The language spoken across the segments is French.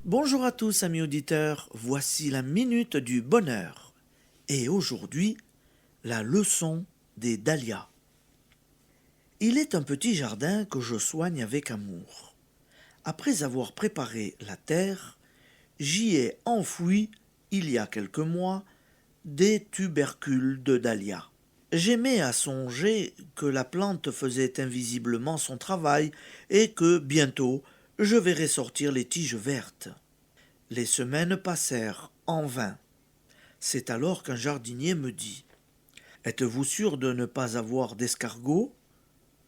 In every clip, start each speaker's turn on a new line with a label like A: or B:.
A: Bonjour à tous amis auditeurs, voici la minute du bonheur. Et aujourd'hui, la leçon des dahlias. Il est un petit jardin que je soigne avec amour. Après avoir préparé la terre, j'y ai enfoui, il y a quelques mois, des tubercules de dahlia. J'aimais à songer que la plante faisait invisiblement son travail et que, bientôt, je verrais sortir les tiges vertes. Les semaines passèrent en vain. C'est alors qu'un jardinier me dit: Êtes-vous sûr de ne pas avoir d'escargots,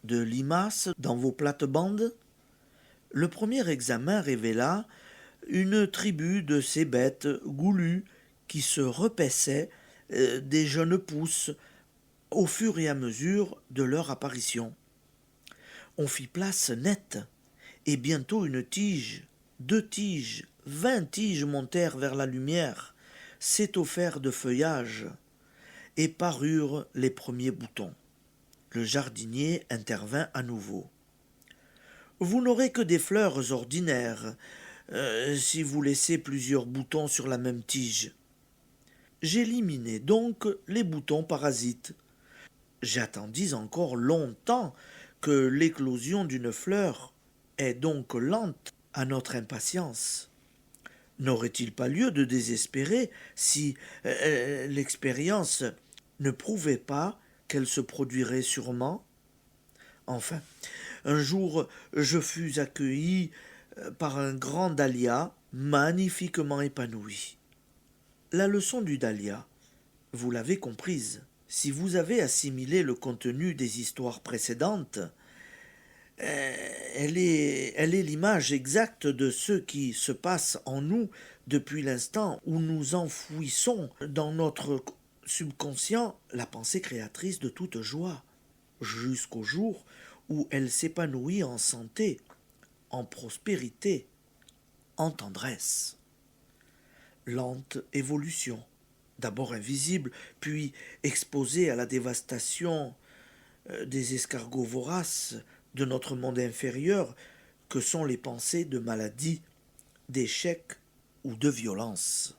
A: de limaces dans vos plates-bandes? Le premier examen révéla une tribu de ces bêtes goulues qui se repaissaient des jeunes pousses au fur et à mesure de leur apparition. On fit place nette, et bientôt une tige, 2 tiges, 20 tiges montèrent vers la lumière, s'étoffèrent de feuillage, et parurent les premiers boutons. Le jardinier intervint à nouveau. Vous n'aurez que des fleurs ordinaires, si vous laissez plusieurs boutons sur la même tige. J'éliminai donc les boutons parasites. J'attendis encore longtemps que l'éclosion d'une fleur est donc lente à notre impatience. N'aurait-il pas lieu de désespérer si l'expérience ne prouvait pas qu'elle se produirait sûrement? Enfin, un jour, je fus accueilli par un grand dahlia magnifiquement épanoui. La leçon du dahlia, vous l'avez comprise. Si vous avez assimilé le contenu des histoires précédentes, elle est l'image exacte de ce qui se passe en nous depuis l'instant où nous enfouissons dans notre subconscient la pensée créatrice de toute joie, jusqu'au jour où elle s'épanouit en santé, en prospérité, en tendresse. Lente évolution, d'abord invisible, puis exposée à la dévastation des escargots voraces de notre monde inférieur, que sont les pensées de maladie, d'échec ou de violence.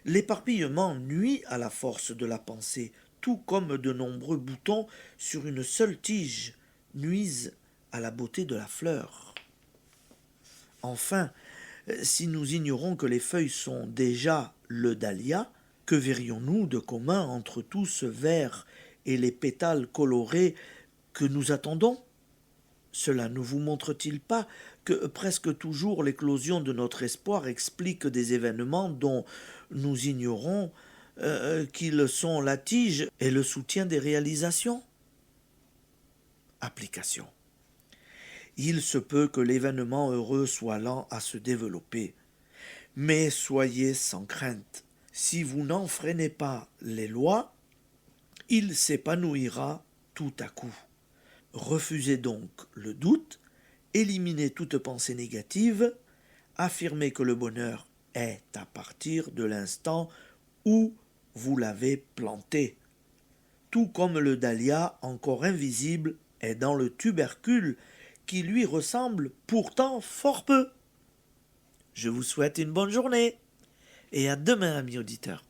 A: L'éparpillement nuit à la force de la pensée, tout comme de nombreux boutons sur une seule tige nuisent à la beauté de la fleur. Enfin, si nous ignorons que les feuilles sont déjà le dahlia, que verrions-nous de commun entre tout ce vert et les pétales colorés que nous attendons? Cela ne vous montre-t-il pas que presque toujours l'éclosion de notre espoir explique des événements dont nous ignorons qu'ils sont la tige et le soutien des réalisations? Application. Il se peut que l'événement heureux soit lent à se développer, mais soyez sans crainte. Si vous n'en freinez pas les lois, il s'épanouira tout à coup. Refusez donc le doute, éliminez toute pensée négative, affirmez que le bonheur est à partir de l'instant où vous l'avez planté. Tout comme le dahlia, encore invisible, est dans le tubercule qui lui ressemble pourtant fort peu. Je vous souhaite une bonne journée et à demain, amis auditeurs.